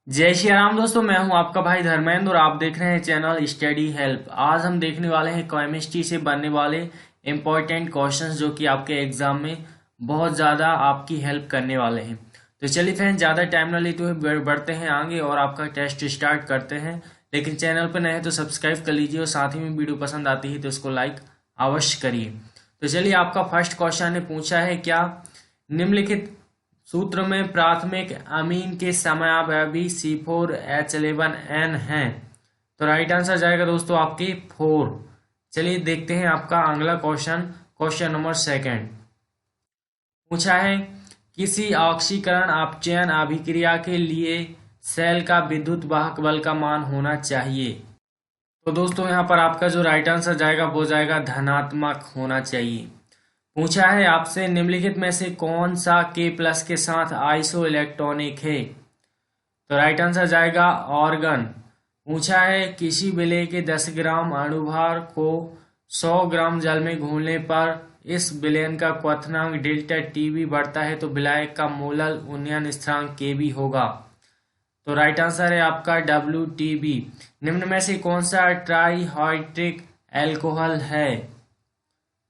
जय श्री राम दोस्तों, मैं हूं आपका भाई धर्मेंद्र और आप देख रहे हैं चैनल स्टडी हेल्प। आज हम देखने वाले हैं केमिस्ट्री से बनने वाले इम्पोर्टेंट क्वेश्चंस जो कि आपके एग्जाम में बहुत ज़्यादा आपकी हेल्प करने वाले हैं। तो चलिए फ्रेंड्स, ज़्यादा टाइम ना लेते हुए बढ़ते हैं आगे और आपका टेस्ट स्टार्ट करते हैं। लेकिन चैनल पर नए हैं तो सब्सक्राइब कर लीजिए और साथ ही में वीडियो पसंद आती है तो इसको लाइक अवश्य करिए। तो चलिए, आपका फर्स्ट क्वेश्चन ने पूछा है क्या निम्नलिखित सूत्र में प्राथमिक अमीन के समयावयवी C4H11N हैं। तो राइट आंसर जाएगा दोस्तों आपके 4। चलिए देखते हैं आपका अगला क्वेश्चन, क्वेश्चन नंबर सेकंड। पूछा है किसी ऑक्सीकरण अपचयन अभिक्रिया के लिए सेल का विद्युत वाहक बल का मान होना चाहिए। तो दोस्तों यहाँ पर आपका जो राइट आंसर जाएगा वो जाएगा धनात्मक होना चाहिए। पूछा है आपसे निम्नलिखित में से कौन सा K+ के साथ आइसो इलेक्ट्रॉनिक है। तो राइट आंसर जाएगा ऑर्गन। पूछा है किसी विलेय के 10 ग्राम अणुभार को 100 ग्राम जल में घोलने पर इस विलयन का क्वथनांक डेल्टा टीबी बढ़ता है तो विलायक का मोलल उन्नयन स्थिरांक Kb होगा। तो राइट आंसर है आपका WTB। निम्न में से कौन सा ट्राईहाइड्रिक एल्कोहल है।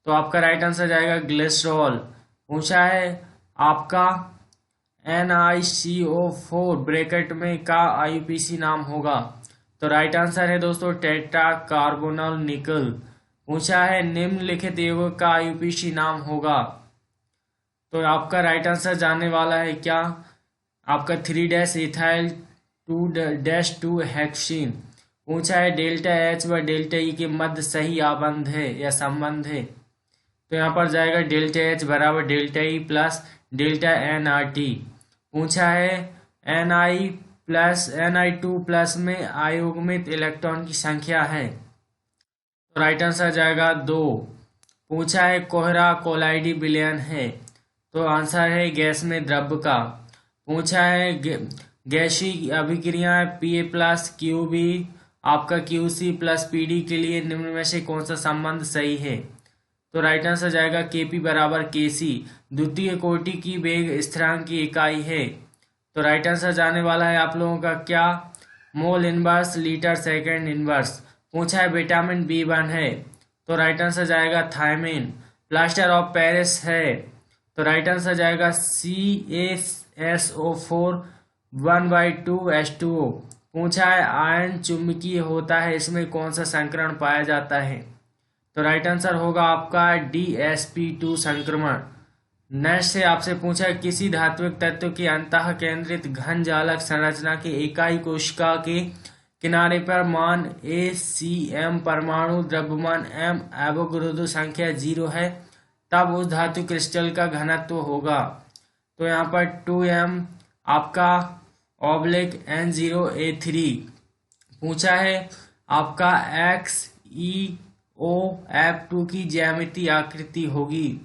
तो आपका राइट आंसर जाएगा ग्लिसरॉल। पूछा है आपका NiCO4 ब्रैकेट में का IUPAC नाम होगा। तो राइट आंसर है दोस्तों टेट्रा कार्बोनल निकल। पूछा है निम्नलिखित यौगिक का IUPAC नाम होगा। तो आपका राइट आंसर जानने वाला है क्या, आपका 3 इथाइल 2 हेक्सीन। पूछा है डेल्टा H व डेल्टा E के मध्य सही आबंध है या संबंध है। तो यहाँ पर जाएगा डेल्टा H बराबर delta E plus delta NRT। पूछा है Ni2+ में अयुग्मित इलेक्ट्रॉन की संख्या है। तो राइट आंसर जाएगा 2। पूछा है कोहरा कोलाइडी विलयन है। तो आंसर है गैस में द्रव्य का। पूछा है गैसीय अभिक्रिया Pa+ QB आपका QC+PD के लिए निम्न में से कौन सा संबंध सही है। तो राइट आंसर जाएगा Kp बराबर Kc द्वितीय कोटि की वेग स्थिरांक की इकाई है। तो राइट आंसर जाने वाला है आप लोगों का क्या, mole inverse litre second inverse. पूछा है विटामिन B1 है। तो राइट आंसर जाएगा थायमिन। प्लास्टर ऑफ पेरिस है। तो राइट आंसर जाएगा CaSO4 1/2H2O। पूछा है आयन चुंबकीय होता है, इसमें कौन सा संकरण पाया जाता है। तो राइट आंसर होगा आपका DsP2 संक्रमण। नेक्स्ट से आपसे पूछा है किसी धात्विक तत्व की अंतः केंद्रित घन जालक संरचना की इकाई कोशिका के किनारे पर मान ACM परमाणु द्रव्यमान M एवोगाड्रो संख्या 0 है, तब उस धातु क्रिस्टल का घनत्व होगा। तो यहाँ पर 2M आपका (N0A3). पूछा है आपका XeOF2 की ज्यामितीय आकृति होगी।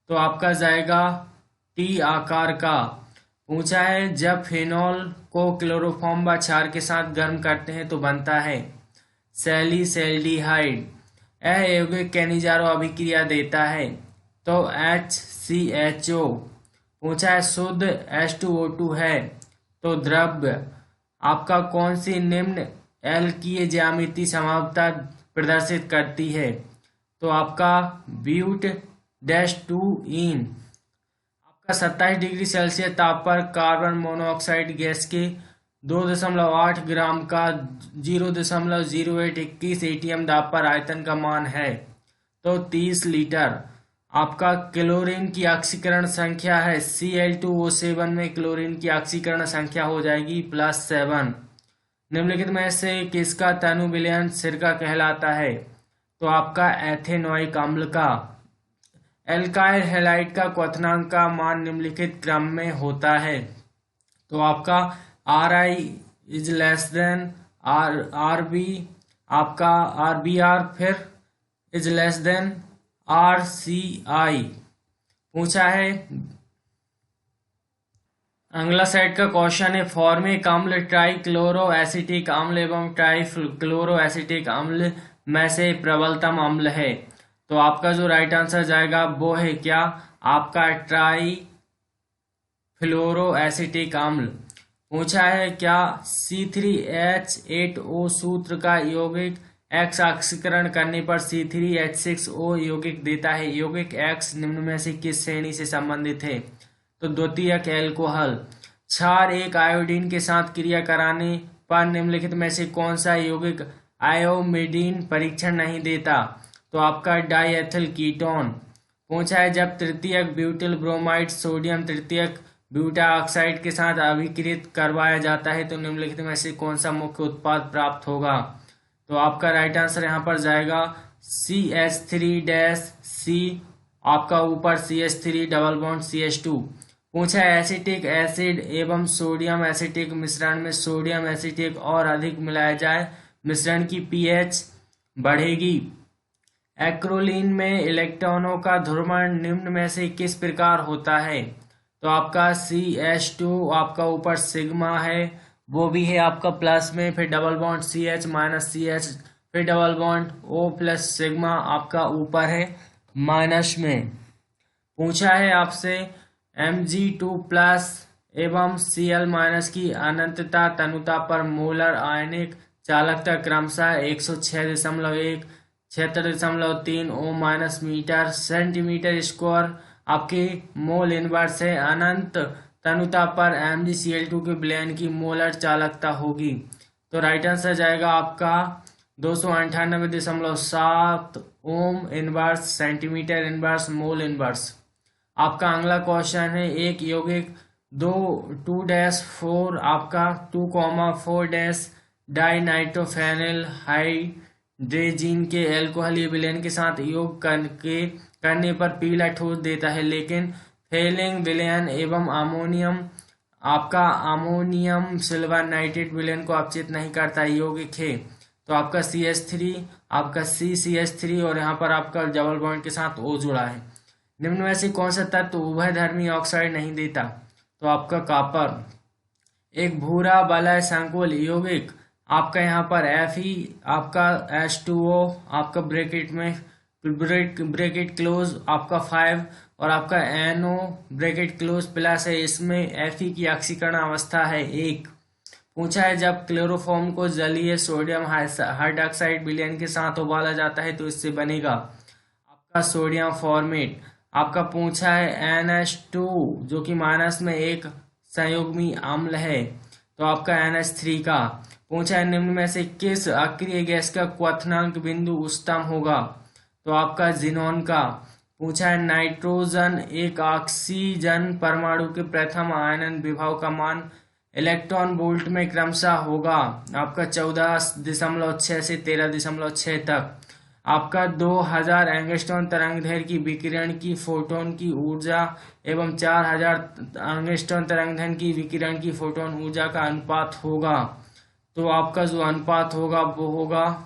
तो आपका जाएगा T आकार का। पूछा है जब फेनॉल को क्लोरोफॉर्म व क्षार के साथ गर्म करते हैं तो बनता है सैलिसैल्डिहाइड। यह यौगिक कैनिजारो अभिक्रिया देता है तो HCHO। पूछा है शुद्ध H2O2 है तो द्रव्य आपका कौन सी निम्न एल्कीय ज्यामिति संभाव्यता प्रदर्शित करती है। तो आपका ब्यूट-2ईन। आपका 27 डिग्री सेल्सियस ताप पर कार्बन मोनोऑक्साइड गैस के 2.8 ग्राम का 0.0821 ATM दाब पर आयतन का मान है तो 30 लीटर। आपका क्लोरीन की ऑक्सीकरण संख्या है Cl2O7 में क्लोरीन की ऑक्सीकरण संख्या हो जाएगी +7। निम्नलिखित में से किसका तनु विलयन सिरका कहलाता है। तो आपका एथेनोइक अम्ल का। एल्काइल हैलाइड का क्वथनांक का मान निम्नलिखित क्रम में होता है। तो आपका Ri is less than Rb, आपका Rbr फिर इज लेस देन RCI। पूछा है अगला सेट का क्वेश्चन है फॉर्मिक अम्ल ट्राइक्लोरो एसिटिक अम्ल एवं ट्राइक्लोरो एसिटिक अम्ल में से प्रबलतम अम्ल है। तो आपका जो राइट आंसर जाएगा वो है क्या, आपका ट्राई फ्लोरो एसिटिक अम्ल। पूछा है क्या C3H8O सूत्र का यौगिक X ऑक्सीकरण करने पर C3H6O यौगिक देता है। यौगिक X निम्न में से किस श्रेणी से संबंधित है? तो द्वितीयक एल्कोहल। क्षार एक आयोडीन के साथ क्रिया कराने पर निम्नलिखित में से कौन सा यौगिक आयोडीन परीक्षण नहीं देता? तो आपका डाइएथिल कीटोन। पूछा है जब तृतीयक ब्यूटिल ब्रोमाइड सोडियम तृतीयक ब्यूटा ऑक्साइड के साथ अभिक्रित करवाया जाता है तो निम्नलिखित में से कौन सा मुख्य उत्पाद प्राप्त होगा? तो आपका राइट आंसर यहाँ पर जाएगा CH3-C। आपका ऊपर CH3 डबल बॉन्ड CH2। पूछा है एसिटिक एसिड एवं सोडियम एसिटिक मिश्रण में सोडियम एसिटिक और अधिक मिलाया जाए मिश्रण की pH बढ़ेगी। एक्रोलीन में इलेक्ट्रॉनों का ध्रुवण निम्न में से किस प्रकार होता है? तो आपका CH2 आपका ऊपर सिग्मा है, वो भी है आपका प्लस में, फिर double bond CH minus CH, फिर double bond O plus sigma आपका ऊपर है माइनस में। पूछा है आपसे Mg2 प्लस एवं Cl माइनस की अनंतता तनुता पर मोलर आयनिक चालकता क्रमशः 106.1 76.3 ओम माइनस मीटर सेंटीमीटर स्क्वायर आपके मोल इनवर्स है। अनंत तनुता पर MgCl2 के विलयन की मोलर चालकता होगी। तो राइट आंसर जाएगा आपका 298.7 ohm inverse centimetre inverse mole inverse. आपका अगला क्वेश्चन है एक यौगिक 2-4 आपका 2,4 डाइनाइट्रोफेनिल हाइड्रेजीन के एल्कोहलीय विलयन के साथ योग करने पर पीला ठोस देता है, लेकिन फेलिंग विलयन एवं अमोनियम सिल्वर नाइट्रेट विलयन को अपचित नहीं करता यौगिक है। तो आपका CH3 आपका CCH3 और यहाँ पर आपका डबल बॉन्ड के साथ O जुड़ा है। निम्न में से कौन सा तत्व उभयधर्मी ऑक्साइड नहीं देता? तो आपका कॉपर। एक भूरा वलय संकुल यौगिक आपका यहाँ पर Fe आपका H2O आपका ब्रैकेट में ब्रैकेट क्लोज आपका 5 और आपका NO ब्रैकेट क्लोज प्लस है, इसमें Fe की ऑक्सीकरण अवस्था है 1। पूछा है जब क्लोरोफॉर्म को जलीय सोडियम हाइड्रॉक्साइड विलयन के साथ उबाला जाता है तो इससे बनेगा आपका सोडियम फॉर्मेट। आपका पूछा है NH2 जो कि माइनस में एक संयुग्मी अम्ल है, तो आपका NH3 का। पूछा है निम्न में से किस अक्रिय गैस का क्वथनांक बिंदु उच्चतम होगा? तो आपका जिनोन का। पूछा है नाइट्रोजन एक ऑक्सीजन परमाणु के प्रथम आयनन विभव का मान इलेक्ट्रॉन वोल्ट में क्रमशः होगा आपका 14.6 से 13.6 तक। आपका 2000 एंगस्ट्रॉन तरंगदैर्घ्य की विकिरण की फोटोन की ऊर्जा एवं 4000 एंगस्ट्रॉन तरंगदैर्घ्य की विकिरण की फोटोन ऊर्जा का अनुपात होगा। तो आपका जो अनुपात होगा वो होगा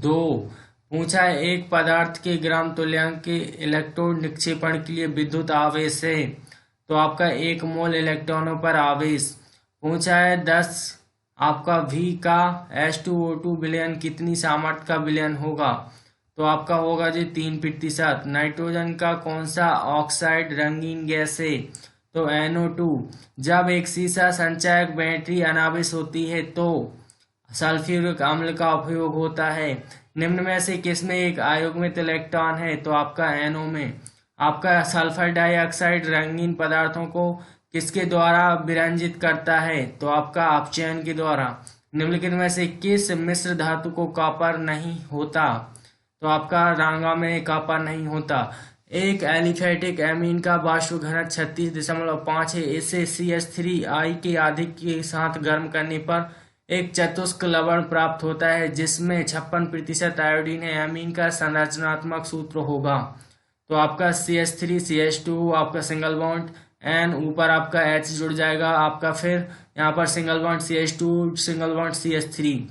2। पूछा है एक पदार्थ के ग्राम तुल्यांक के इलेक्ट्रोड निक्षेपण के लिए विद्युत आवेश है, तो आपका 1 मोल इलेक्ट्रॉनों पर आवेश। पूछा है 10 आपका V का H2O2 विलयन कितनी सामर्थ्य का विलयन होगा? तो आपका होगा जी 3%। नाइट्रोजन का कौन सा ऑक्साइड रंगीन गैस है? तो NO2। जब एक सीसा संचायक बैटरी अनावेश होती है तो सल्फ्यूरिक अम्ल का उपयोग होता है। निम्न में से किसमें एक अयुग्मित इलेक्ट्रॉन है? तो आपका NO में। आपका सल्फर डाइऑक्साइड रंगीन पदार्थों को किसके द्वारा विरंजित करता है? तो आपका अपचयन के द्वारा। निम्नलिखित में से किस मिश्र धातु को कॉपर नहीं होता? तो आपका रांगा में कॉपर नहीं होता। एक एलिफेटिक एमीन का वाष्प घनत्व 36.5 है। इसे CH3I के अधिक के साथ गर्म करने पर एक चतुष्क लवण प्राप्त होता है जिसमें 56% आयोडीन है। एमीन का संरचनात्मक सूत्र होगा तो आपका CH3 CH2 आपका सिंगल बॉन्ड N ऊपर आपका H जुड़ जाएगा आपका, फिर यहाँ पर single bond CH2 single bond CH3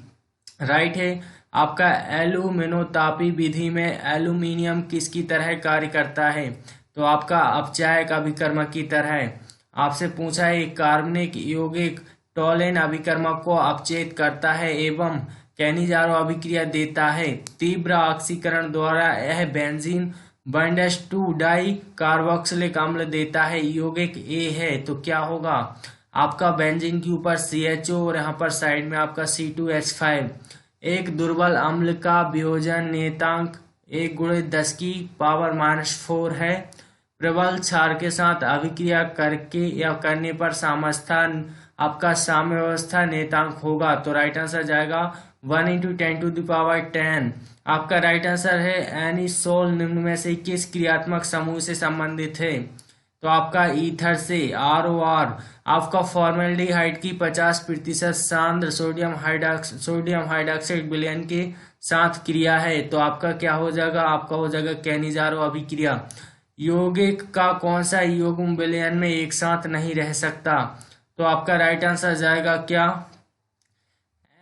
right है। आपका एल्यूमिनोतापी विधि में एल्यूमिनियम किसकी तरह कार्य करता है? तो आपका अपचायक अभिकर्मक की तरह। आपसे पूछा है कार्बनिक यौगिक टोलेन अभिकर्मक को अपचेत करता है एवं कैनिजारो अभिक्रिया देता है। तीव्र ऑक्सीकरण द्वारा यह बेंजीन बॉन्डेज 2 डाई कार्बोक्सिलिक अम्ल देता है। यौगिक A है तो क्या होगा? आपका बेंजीन के ऊपर CHO और यहाँ पर साइड में आपका C2H5। एक दुर्बल अम्ल का वियोजन नियतांक 1 × 10⁻⁴ है। प्रबल क्षार के साथ अभिक्रिया करके या करने पर साम्यावस्था आपका साम्यावस्था नियतांक होगा। तो राइट आंसर जाएगा 1 × 10⁻10। आपका राइट आंसर है एनिसोल निम्न में से किस क्रियात्मक समूह से संबंधित है? तो आपका ईथर से ROR। आपका फॉर्मेल्डिहाइड की 50% सांद्र सोडियम हाइड्रॉक्साइड विलयन के साथ क्रिया है। तो आपका क्या हो जाएगा? आपका हो जाएगा कैनिजारो अभिक्रिया। यौगिक का कौन सा यौगिक विलयन में एक साथ नहीं रह सकता? तो आपका राइट आंसर जाएगा क्या?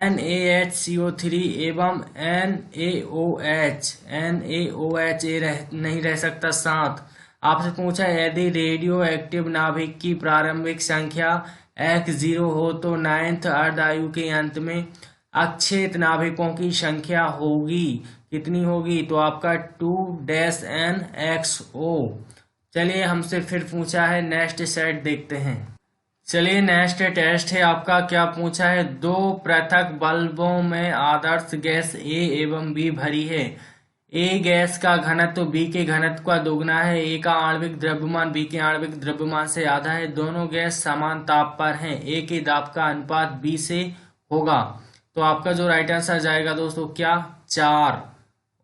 NaHCO3 एवं NaOH नहीं रह सकता साथ। आपसे पूछा यदि रेडियो एक्टिव नाभिक की प्रारंभिक संख्या X0 हो तो 9th अर्धायु के अंत में अक्षेत नाभिकों की संख्या होगी, कितनी होगी? तो आपका 2-NXO। चलिए हमसे फिर पूछा है, नेक्स्ट सेट देखते हैं। चलिए नेक्स्ट टेस्ट है आपका, क्या पूछा है? 2 पृथक बल्बों में आदर्श गैस A एवं B भरी है। A गैस का घनत्व B के घनत्व का दोगुना है। A का आणविक द्रव्यमान B के आणविक द्रव्यमान से आधा है। दोनों गैस समान ताप पर हैं। A के दाब का अनुपात B से होगा। तो आपका जो राइट आंसर जाएगा दोस्तों क्या? 4।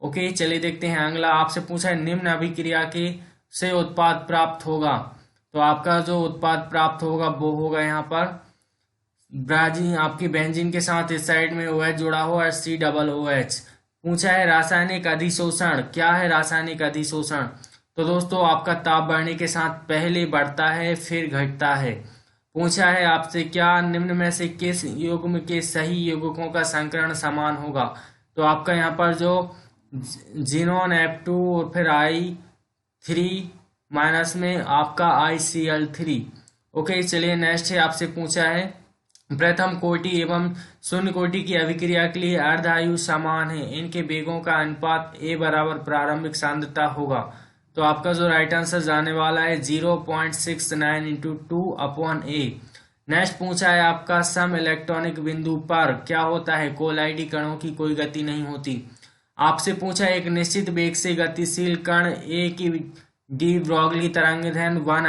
ओके, चलिए देखते हैं अगला। आपसे पूछा है निम्न अभिक्रिया के से उत्पाद प्राप्त होगा। तो आपका जो उत्पाद प्राप्त होगा वो होगा यहाँ पर ब्राजीन आपकी बेंजीन के साथ इस साइड में OH जुड़ा हुआ है COOH। पूछा है रासायनिक अधिशोषण। क्या है रासायनिक अधिशोषण? तो दोस्तों आपका ताप बढ़ने के साथ पहले बढ़ता है फिर घटता है। पूछा है आपसे क्या निम्न में से किस युग्म के सही यौगिकों का संकरण समान होगा? तो आपका यहाँ पर जो जिनोन F2 और फिर I3 माइनस में आपका ICl3। ओके, चलिए नेक्स्ट है। आपसे पूछा है प्रथम कोटि एवं शून्य कोटि की अभिक्रिया के लिए अर्धायु समान है, इनके वेगों का अनुपात A बराबर प्रारंभिक सांद्रता होगा। तो आपका जो राइट आंसर जाने वाला है 0.69 × 2/A। नेक्स्ट पूछा है आपका सम इलेक्ट्रॉनिक बिंदु पर क्या होता है? कोलाइडी कणों की कोई गति नहीं होती। आपसे पूछा है एक निश्चित वेग से गतिशील कण A की डी ब्रॉगली तरंगदैर्घ्य 1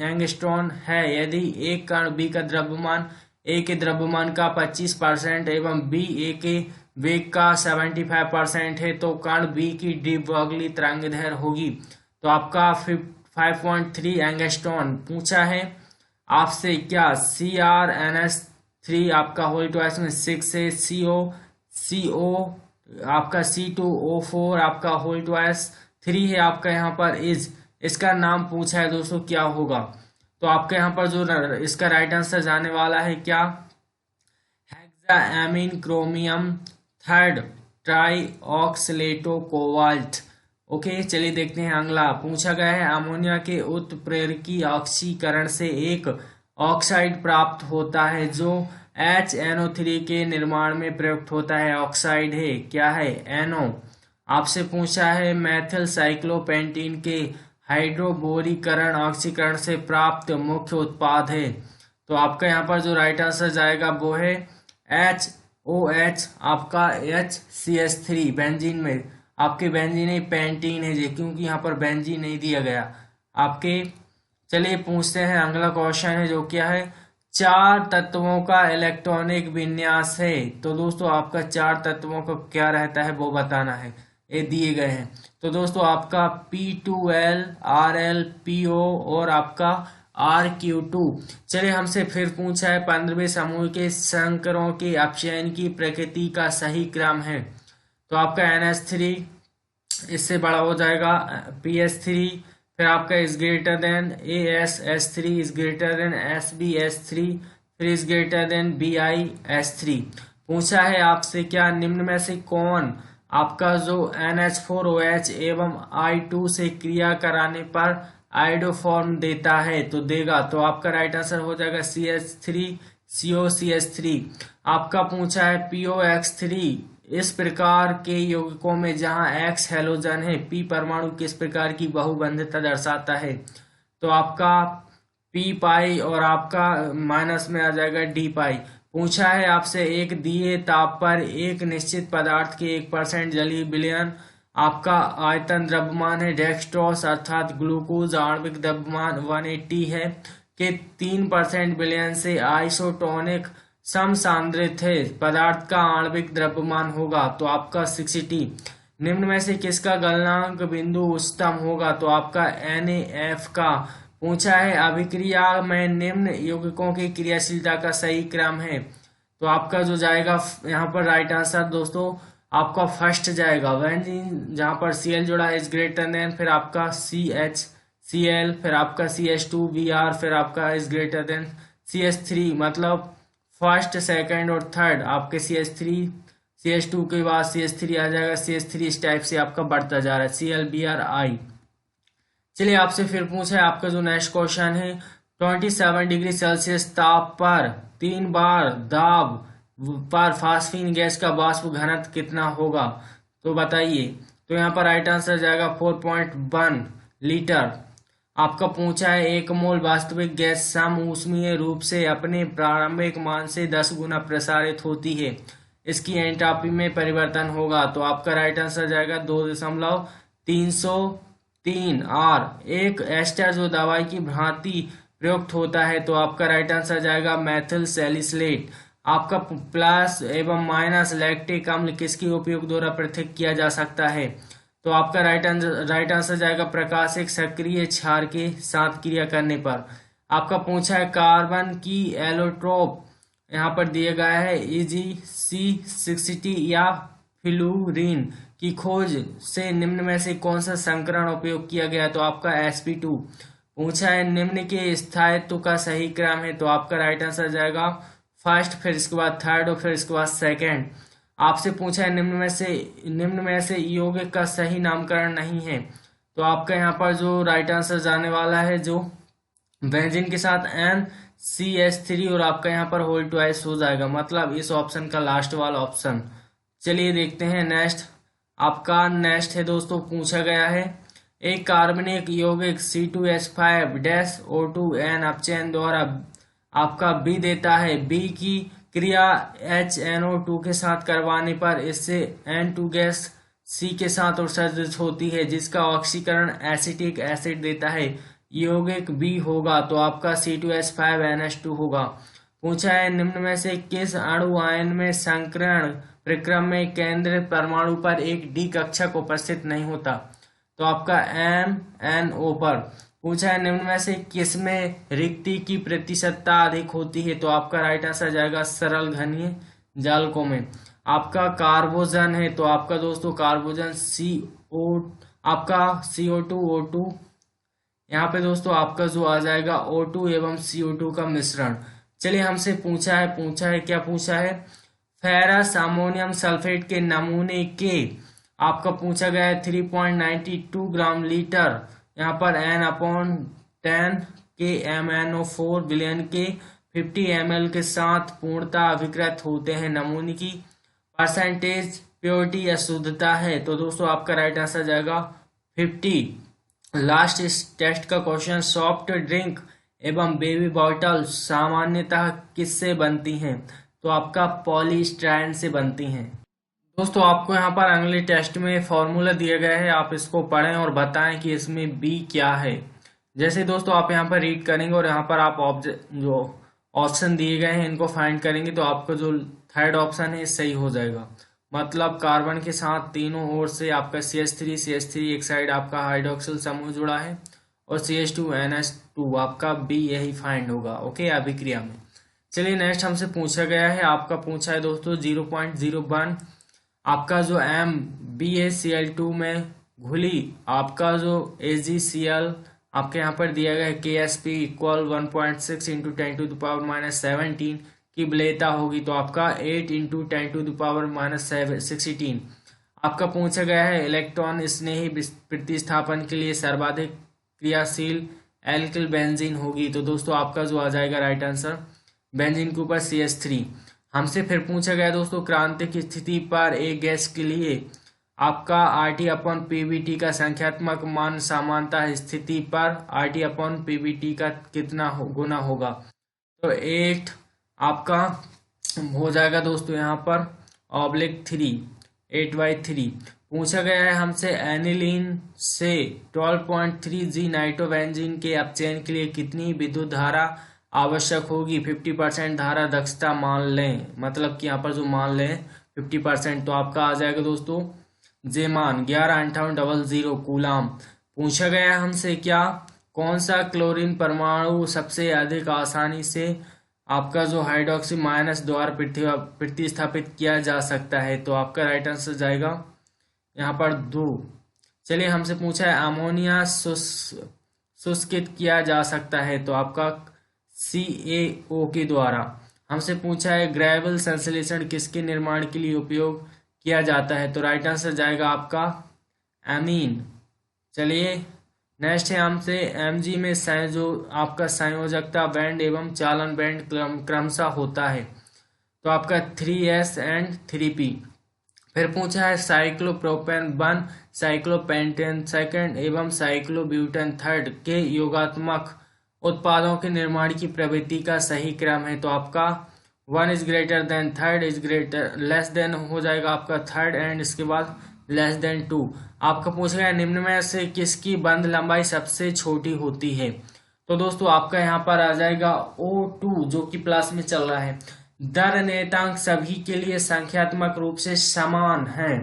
एंगस्ट्रॉम है। यदि एक कण B का द्रव्यमान A के द्रव्यमान का 25% एवं B A के वेग का 75% है तो कण B की डी ब्रॉगली तरंगदैर्घ्य होगी। तो आपका 5.3 एंगस्ट्रॉम। पूछा है आपसे क्या CrNH3 आपका होल ट्वाइस में 6 है। CO आपका C2O4 आपका होल ट्वाइस 3 है। आपका यहाँ पर इसका नाम पूछा है दोस्तों, क्या होगा? तो आपके यहाँ पर जो इसका राइट आंसर जाने वाला है क्या? हेक्साएमीन क्रोमियम 3 ट्राईऑक्सलेटो कोबाल्ट। ओके, चलिए देखते हैं अगला। पूछा गया है अमोनिया के उत्प्रेरकी ऑक्सीकरण से एक ऑक्साइड प्राप्त होता है जो HNO3 के निर्माण में प्रयुक्त होता है। ऑक्साइड है, क्या है? NO। आपसे पूछा है मेथिल साइक्लोपेंटीन के हाइड्रोबोरीकरण ऑक्सीकरण से प्राप्त मुख्य उत्पाद है। तो आपका यहाँ पर जो राइट आंसर जाएगा वो है HOH आपका HCH3। बेंजीन में आपके बेंजीन है पेंटीन है जी, क्योंकि यहाँ पर बेंजीन नहीं दिया गया आपके। चलिए पूछते हैं अगला क्वेश्चन है जो क्या है? 4 तत्वों का इलेक्ट्रॉनिक विन्यास है। तो दोस्तों आपका 4 तत्वों का क्या रहता है वो बताना है, ये दिए गए हैं। तो दोस्तों आपका P2L RL PO और आपका RQ2। चलिए हमसे फिर पूछा है 15वें समूह के संकरों के अपचयन की प्रकृति का सही क्रम है। तो आपका NH3 इससे बड़ा हो जाएगा PS3, फिर आपका is greater than ASH3 is greater than SBH3, फिर इज ग्रेटर देन BIH3। पूछा है आपसे क्या निम्न में से कौन आपका जो NH4OH एवं I2 से क्रिया कराने पर आइडोफॉर्म देता है? तो देगा। तो आपका राइट आंसर हो जाएगा CH3COCH3। आपका पूछा है POX3 इस प्रकार के यौगिकों में जहां X हैलोजन है P परमाणु किस प्रकार की बहुबंधता दर्शाता है? तो आपका पी पाई और आपका माइनस में आ जाएगा डी पाई। पूछा है आपसे एक दिए ताप पर एक निश्चित पदार्थ के 1% जलीय विलयन आपका आयतन द्रव्यमान है डेक्सट्रोस अर्थात ग्लूकोज आणविक द्रव्यमान 180 है के 3% विलयन से आइसोटोनिक समसांद्रित है पदार्थ का आणविक द्रव्यमान होगा तो आपका 60। निम्न में से किसका गलनांक बिंदु उच्चतम होगा तो आपका NaF का। पूछा है अभिक्रिया में निम्न यौगिकों की क्रियाशीलता का सही क्रम है तो आपका जो जाएगा यहाँ पर राइट आंसर दोस्तों आपका फर्स्ट जाएगा बेंजीन, जहां पर Cl जोड़ा इज ग्रेटर देन, फिर आपका CHCl, फिर आपका CH2Br, फिर आपका इज ग्रेटर देन CH3, मतलब फर्स्ट सेकंड और थर्ड आपके CH3 CH2 के बाद CH3 आ जाएगा, CH3 इस टाइप से आपका बढ़ता जा रहा है ClBrI। चलिए आपसे फिर पूछा है आपका जो नेक्स्ट क्वेश्चन है 27 डिग्री सेल्सियस ताप पर 3 बार दाब पर फास्फीन गैस का वाष्प घनत्व कितना होगा तो बताइए। तो यहाँ पर राइट आंसर जाएगा 4.1 लीटर। आपका पूछा है 1 मोल वास्तविक गैस सम ऊष्मीय रूप से अपने प्रारंभिक मान से 10 गुना प्रसारित होती है, इसकी एंट्रॉपी में परिवर्तन होगा तो आपका राइट आंसर जाएगा 2.303 और एक एस्टर जो दवाई की भांति प्रयुक्त होता है तो आपका राइट आंसर जाएगा मेथिल सैलिसिलेट। आपका प्लस एवं माइनस लैक्टिक अम्ल किसके उपयोग द्वारा पृथक किया जा सकता है तो आपका राइट आंसर जाएगा प्रकाशिक सक्रिय क्षार के साथ क्रिया करने पर। आपका पूछा है कार्बन की एलोट्रोप यहाँ पर दिया गया है EgC60 या फ्लूरीन की खोज से निम्न में से कौन सा संकरण उपयोग किया गया तो आपका sp2। पूछा है निम्न के स्थायित्व का सही क्रम है तो आपका राइट आंसर जाएगा फर्स्ट, फिर इसके बाद थर्ड और फिर इसके बाद सेकंड। आपसे पूछा है निम्न में से यौगिक का सही नामकरण नहीं है तो आपका यहाँ पर जो राइट आंसर जाने वाला है जो बेंजीन के साथ NCH3 और आपका यहाँ पर होल ट्वाइस हो जाएगा, मतलब इस ऑप्शन का लास्ट वाला ऑप्शन। चलिए देखते हैं नेक्स्ट। आपका नेक्स्ट है दोस्तों पूछा गया है एक कार्बनिक यौगिक C2H5-O2N अपचयन द्वारा आपका B देता है। B की क्रिया HNO2 के साथ करवाने पर इससे N2 गैस C के साथ उत्सर्जित होती है जिसका ऑक्सीकरण एसिटिक एसिड देता है। यौगिक B होगा तो आपका C2H5NH2 होगा। पूछा है निम्न में से किस अणु आयन में संकरण प्रक्रम में केंद्रित परमाणु पर एक D कक्षक उपस्थित नहीं होता तो आपका MnO पर। पूछा है निम्न में से किसमें रिक्ति की प्रतिशतता अधिक होती है तो आपका राइट आंसर जाएगा सरल घनीय जालकों में। आपका कार्बोजन है तो आपका दोस्तों कार्बोजन आपका CO2O2 यहाँ पे दोस्तों आपका जो आ जाएगा O2 एवं CO2 का मिश्रण। चलिए हमसे पूछा है क्या पूछा है फेरस अमोनियम सल्फेट के नमूने के आपका पूछा गया है 3.92 ग्राम लीटर यहाँ पर N/10 के MnO4 विलयन के 50 ml के साथ पूर्णतः अभिकृत होते हैं। नमूने की परसेंटेज प्योरिटी या शुद्धता है तो दोस्तों आपका राइट आंसर जाएगा 50। लास्ट इस टेस्ट का क्वेश्चन सॉफ्ट ड्रिंक एवं बेबी बॉटल सामान्यतः किससे बनती हैं तो आपका पॉलीस्टायरन से बनती हैं। दोस्तों आपको यहाँ पर अगले टेस्ट में फॉर्मूला दिया गया है, आप इसको पढ़ें और बताएं कि इसमें बी क्या है। जैसे दोस्तों आप यहाँ पर रीड करेंगे और यहाँ पर आप जो ऑप्शन दिए गए हैं इनको फाइंड करेंगे तो आपका जो थर्ड ऑप्शन है सही हो जाएगा। मतलब कार्बन के साथ तीनों ओर से आपका CH3 एक साइड आपका हाइड्रोक्सिल समूह जुड़ा है और CH2NH2 आपका बी यही फाइंड होगा ओके अभिक्रिया में। चलिए नेक्स्ट हमसे पूछा गया है आपका पूछा है दोस्तों 0.01 आपका जो MbACl2 में घुली आपका जो AgCl आपके यहाँ पर दिया गया है KsP = 1.6 × 10⁻⁻17 की विलेयता होगी तो आपका 8 × 10⁻⁻16। आपका पूछा गया है इलेक्ट्रॉन स्नेही प्रतिस्थापन के लिए सर्वाधिक क्रियाशील एल्किल बेंजीन होगी तो दोस्तों आपका जो आ जाएगा राइट आंसर बेंजीन के ऊपर CH3। हमसे फिर पूछा गया दोस्तों क्रांतिक स्थिति पर एक गैस के लिए आपका RT अपॉन PBT का संख्यात्मक मान समानता स्थिति पर RT अपॉन PBT का कितना गुना होगा। तो 8 आपका हो जाएगा दोस्तों यहाँ पर /3, 8/3। पूछा गया है हमसे एनिलीन से 12.3 G नाइट्रोबेंजीन के अपचयन के लिए कितनी विद्युत धारा आवश्यक होगी। 50% धारा दक्षता मान लें, मतलब कि यहाँ पर जो मान लें 50%, तो आपका आ जाएगा दोस्तों जे मान 115800 कूलाम। पूछा गया है हमसे क्या, कौन सा क्लोरीन परमाणु सबसे अधिक आसानी से आपका जो हाइड्रोक्सी माइनस द्वारा प्रतिस्थापित किया जा सकता है। तो आपका राइट आंसर जाएगा यहाँ पर 2। चलिए हमसे पूछा है अमोनिया शुष्कित किया जा सकता है, तो आपका CaO के द्वारा। हमसे पूछा है ग्रेविल संश्लेषण किसके निर्माण के लिए उपयोग किया जाता है, तो राइट आंसर जाएगा आपका एमीन। चलिए नेक्स्ट है हमसे Mg में जो आपका संयोजकता बैंड एवं चालन बैंड क्रमशः होता है, तो आपका 3s एंड 3p। फिर पूछा है साइक्लोप्रोपेन 1, साइक्लोपेंटेन 2 एवं साइक्लोब्यूटेन 3 के योगात्मक उत्पादों के निर्माण की प्रवृत्ति का सही क्रम है, तो आपका 1 is greater than 3 is greater less than हो जाएगा आपका 3 एंड इसके बाद लेस देन 2। आपका पूछा गया निम्न में से किसकी बंध लंबाई सबसे छोटी होती है, तो दोस्तों आपका यहाँ पर आ जाएगा O2 जो कि प्लस में चल रहा है। दर नेतांक सभी के लिए संख्यात्मक रूप से समान है,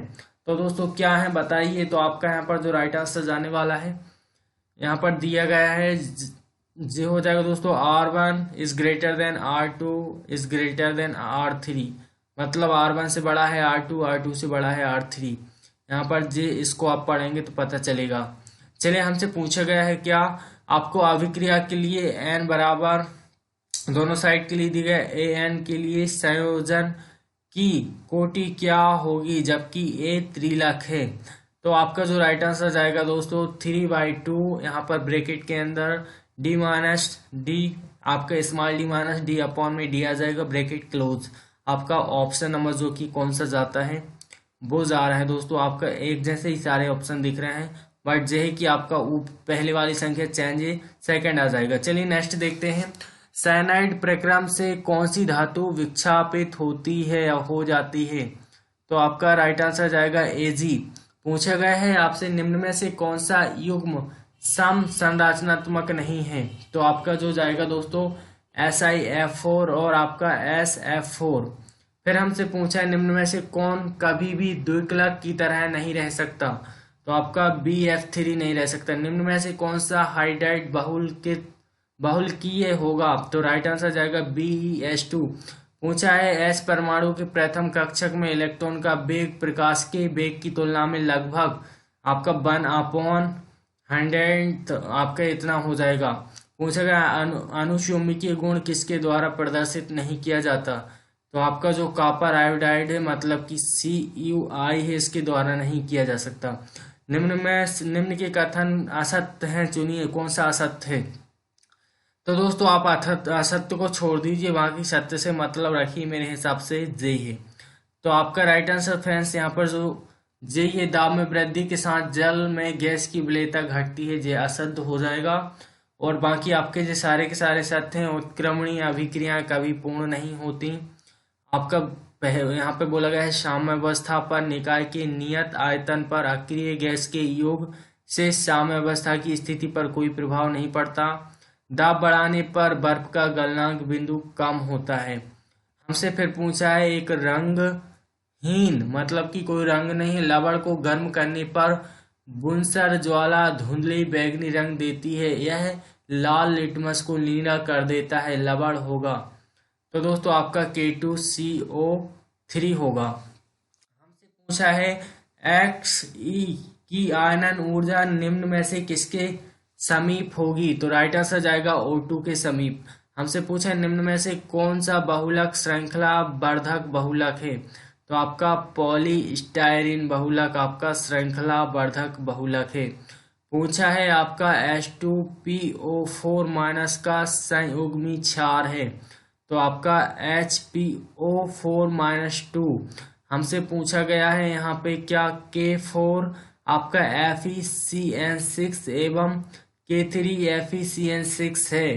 तो दोस्तों क्या है बताइए। तो आपका यहाँ पर जो राइट आंसर जाने वाला है यहाँ पर दिया गया है जो हो जाएगा दोस्तों R1 is greater than R2 is greater than R3, मतलब R1 से बड़ा है R2, R2 से बड़ा है R3। यहाँ पर जे इसको आप पढ़ेंगे तो पता चलेगा। चलिए हमसे पूछा गया है क्या, आपको अभिक्रिया के लिए n बराबर दोनों साइड के लिए दी गए AN के लिए संयोजन की कोटि क्या होगी जबकि A त्रिलक है, तो आपका जो राइट आंसर जाएगा दोस्तों 3/2 यहाँ पर ब्रैकेट के अंदर D माइनस डी, आपका small d minus D upon में डी आ जाएगा ब्रैकेट क्लोज। आपका ऑप्शन नंबर जो कि कौन सा जाता है वो जा रहा है दोस्तों, आपका एक जैसे ही सारे ऑप्शन दिख रहे हैं, बट जो है कि आपका पहले वाली संख्या चेंज है, सेकंड आ जाएगा। चलिए नेक्स्ट देखते हैं, साइनाइड प्रक्रम से कौन सी धातु विक्षापित होती है या हो जाती है, तो आपका राइट आंसर जाएगा Ag। पूछा गया है आपसे निम्न में से कौन सा युग्म सम संरचनात्मक नहीं है, तो आपका जो जाएगा दोस्तों SiF4 और आपका SF4। फिर हमसे पूछा है निम्न में से कौन कभी भी द्विक्लक की तरह नहीं रह सकता, तो आपका BF3 नहीं रह सकता। निम्न में से कौन सा हाइड्राइड बहुलकीय होगा, तो राइट आंसर जाएगा BeS2। पूछा है S परमाणु के प्रथम कक्षक में इलेक्ट्रॉन का वेग प्रकाश के वेग की तुलना में लगभग आपका 1/100 आपका इतना हो जाएगा। पूछा गया अनुचुंबकीय गुण किसके द्वारा प्रदर्शित नहीं किया जाता, तो आपका जो कॉपर आयोडाइड है मतलब कि CuI है, इसके द्वारा नहीं किया जा सकता। निम्न के कथन असत्य हैं, चुनिए कौन सा असत्य है। तो दोस्तों आप असत्य को छोड़ दीजिए, बाकी सत्य से मतलब रखिए, मेरे हिसाब से जे है। तो आपका राइट आंसर फ्रेंड्स यहाँ पर जो जे ये दाब में वृद्धि के साथ जल में गैस की विलेयता घटती है, जे असत्य हो जाएगा। और बाकी आपके जो सारे के सारे सत्य हैं, उत्क्रमणीय अभिक्रियाएं कभी पूर्ण नहीं होती। आपका यहाँ पे बोला गया है साम्यावस्था पर निकाय के नियत आयतन पर अक्रिय गैस के योग से साम्यावस्था की स्थिति पर कोई प्रभाव नहीं पड़ता। दाब बढ़ाने पर बर्फ का गलनांक बिंदु कम होता है। हमसे फिर पूछा है एक रंगहीन मतलब कि कोई रंग नहीं, लवण को गर्म करने पर बुनसर ज्वाला धुंधली बैगनी रंग देती है, यह लाल लिटमस को नीला कर देता है, लवण होगा। तो दोस्तों आपका K2CO3 होगा। हमसे पूछा है Xe की आयनन ऊर्जा निम्न में से किसके समीप होगी, तो राइट आंसर जाएगा O2 के समीप। हमसे पूछा है निम्न में से कौन सा बहुलक श्रृंखला वर्धक बहुलक है, तो आपका पॉलीस्टायरीन बहुलक आपका श्रृंखला वर्धक बहुलक है। पूछा है आपका H2PO4- का संयुग्मी क्षार है, तो आपका HPO4-2 हमसे पूछा गया है यहाँ पे क्या K4 आपका FeCN6 एवं K3 FeCN6 है,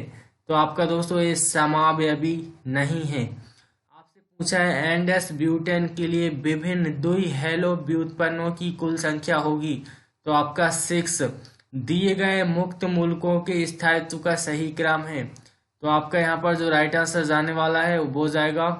तो आपका दोस्तों ये समावयवी नहीं है। आपसे पूछा है एंडस ब्यूटेन के लिए विभिन्न द्वि हेलो व्युत्पन्नों की कुल संख्या होगी, तो आपका 6। दिए गए मुक्त मूलकों के स्थायित्व का सही क्रम है, तो आपका यहाँ पर जो राइट आंसर जाने वाला है वो हो जाएगा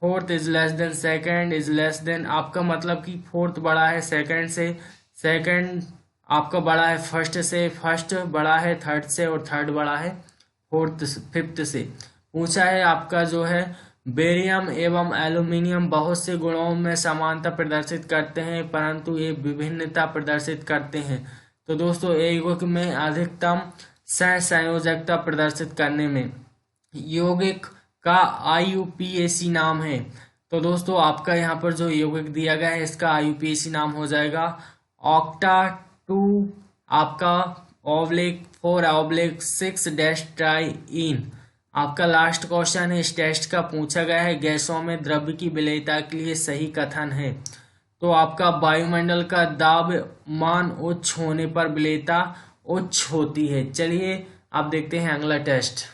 fourth is less than second is less than, आपका मतलब कि फोर्थ बड़ा है सेकंड से, सेकंड आपका बड़ा है फर्स्ट से, फर्स्ट बड़ा है थर्ड से और थर्ड बड़ा है फोर्थ फिफ्थ से। पूछा है आपका जो है बेरियम एवं एल्यूमिनियम बहुत से गुणों में समानता प्रदर्शित करते हैं परंतु ये विभिन्नता प्रदर्शित करते हैं, तो दोस्तों यौगिक में अधिकतम सहसंयोजकता प्रदर्शित करने में यौगिक का IUPAC नाम है, तो दोस्तों आपका यहाँ पर जो यौगिक दिया गया है इसका IUPAC नाम हो जाएगा ऑक्टा 2 आपका /4/6 ट्राइइन। आपका लास्ट क्वेश्चन है इस टेस्ट का, पूछा गया है गैसों में द्रव्य की विलेयता के लिए सही कथन है, तो आपका वायुमंडल का दाब मान उच्च होने पर विलेयता उच्च होती है। चलिए आप देखते हैं अगला टेस्ट।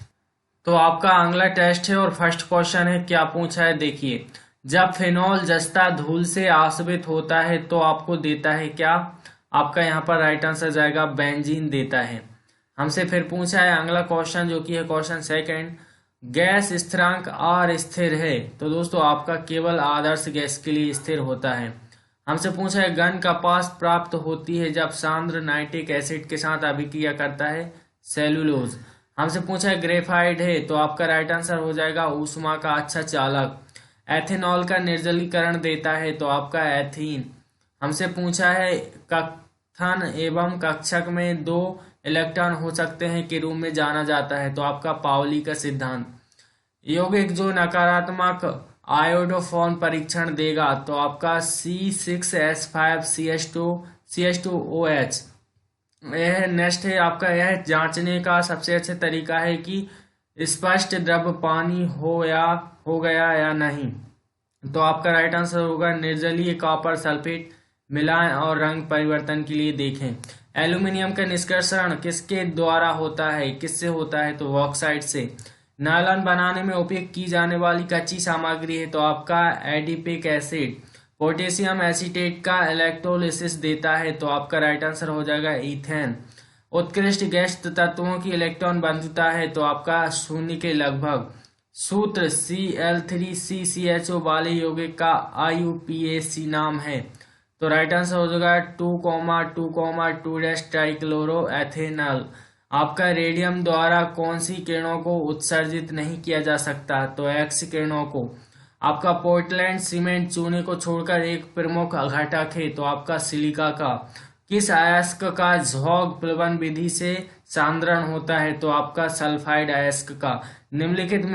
तो आपका अगला टेस्ट है और फर्स्ट क्वेश्चन है, क्या पूछा है देखिए, जब फिनॉल जस्ता धूल से आश्रित होता है तो आपको देता है क्या, आपका यहाँ पर राइट आंसर जाएगा बेंजीन देता है। हमसे फिर पूछा है अगला क्वेश्चन जो कि है क्वेश्चन सेकंड, गैस स्थिरांक R स्थिर है, तो दोस्तों आपका केवल आदर्श गैस के लिए स्थिर होता है। हमसे पूछा है घन कपास प्राप्त होती है जब सांद्र नाइट्रिक एसिड के साथ अभिक्रिया करता है सेलुलोज। हमसे पूछा है ग्रेफाइट है, तो आपका राइट आंसर हो जाएगा ऊष्मा का अच्छा चालक। एथेनॉल का निर्जलीकरण देता है, तो आपका एथीन। हमसे पूछा है कथन एवं कक्षक में 2 इलेक्ट्रॉन हो सकते हैं के रूप में जाना जाता है, तो आपका पाउली का सिद्धांत। यौगिक जो नकारात्मक आयोडोफोन परीक्षण देगा, तो आपका C6H5CH2OH। यह नेक्स्ट है आपका, यह जांचने का सबसे अच्छा तरीका है कि स्पष्ट द्रव पानी हो गया या नहीं, तो आपका राइट आंसर होगा निर्जलीय कॉपर सल्फेट मिलाएं और रंग परिवर्तन के लिए देखें। एल्यूमिनियम का निष्कर्षण किसके द्वारा होता है, किससे होता है, तो ऑक्साइड से। नायलॉन बनाने में उपयोग की जाने वाली कच्ची सामग्री है, तो आपका एडिपिक एसिड। पोटेशियम एसीटेट का इलेक्ट्रोलिसिस देता है, तो आपका राइट आंसर हो जाएगा ईथेन। उत्कृष्ट गैस तत्वों की इलेक्ट्रॉन बंधुता है, तो आपका 0 के लगभग। सूत्र Cl3CCHO वाले यौगिक का IUPAC नाम है, तो राइट आंसर हो जाएगा 2,2,2 ट्राइक्लोरो एथेनॉल। आपका रेडियम द्वारा कौन सी किरणों को उत्सर्जित नहीं किया जा सकता, तो एक्स किरणों को। आपका पोर्टलैंड सीमेंट चूने को छोड़कर एक प्रमुख घटक है, तो आपका सिलिका का। किस अयस्क का झौग प्लवन विधि से सांद्रण होता है, तो आपका सल्फाइड अयस्क का। निम्नलिखित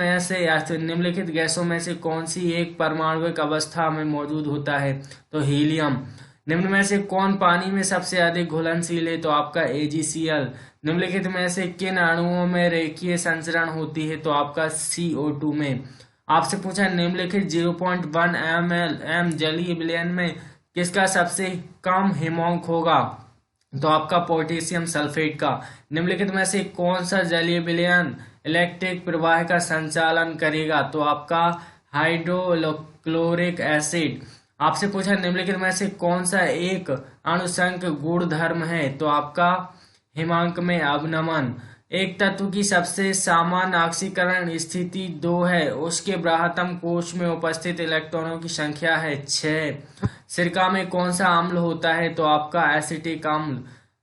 गैसों में से कौन सी एक परमाणुविक अवस्था में मौजूद होता है, तो हीलियम। निम्न में से कौन पानी में सबसे अधिक घुलनशील है, तो आपका AgCl। निम्नलिखित में से किन अणुओं में रेखीय संचरण होती है, तो आपका CO2 में। आपसे पूछा निम्नलिखित 0.1 ml जलीय विलयन में किसका सबसे कम हिमोंक होगा, तो आपका पोटेशियम सल्फेट का। निम्नलिखित में से कौन सा जलीय विलयन इलेक्ट्रिक प्रवाह का संचालन करेगा, तो आपका हाइड्रोक्लोरिक एसिड। आपसे पूछा निम्नलिखित में से कौन सा एक अणुसंक गुणधर्म है, तो आपका हिमांक में अवनमन। एक तत्व की सबसे सामान्य ऑक्सीकरण स्थिति 2 है, उसके बृहत्तम कोश में उपस्थित इलेक्ट्रॉनों की संख्या है 6। सिरका में कौन सा अम्ल होता है, तो आपका एसिटिक अम्ल।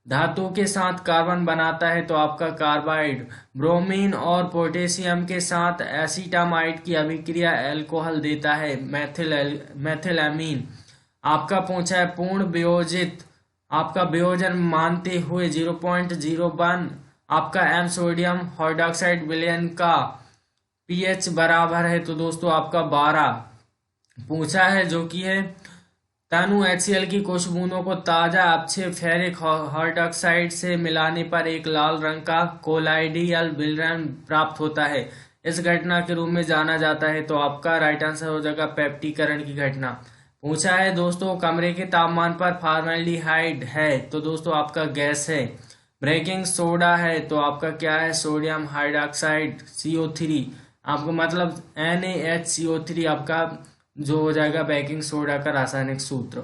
धातु के साथ कार्बन बनाता है, तो आपका कार्बाइड। ब्रोमीन और पोटेशियम के साथ एसीटामाइड की अभिक्रिया अल्कोहल देता है, मेथिलएमीन। आपका पूछा है पूर्ण वियोजित आपका वियोजन मानते हुए 0.01 आपका M सोडियम हाइड्रोक्साइड विलयन का pH बराबर है, तो दोस्तों आपका 12 पूछा है, जो कि है तनु HCl की कुछ बूंदों को ताजा अक्षय फेरिक हाइड्रोक्साइड से मिलाने पर एक लाल रंग का कोलाइडियल विलयन प्राप्त होता है, इस घटना के रूप में जाना जाता है, तो आपका राइट आंसर हो जाएगा पेप्टिकरण की घटना। पूछा है दोस्तों कमरे के तापमान पर फॉर्मेल्डिहाइड है तो दोस्तों आपका गैस है। बेकिंग सोडा है तो आपका क्या है, सोडियम हाइड्रोक्साइड CO3। आपको मतलब NaHCO3 आपका जो हो जाएगा बेकिंग सोडा का रासायनिक सूत्र।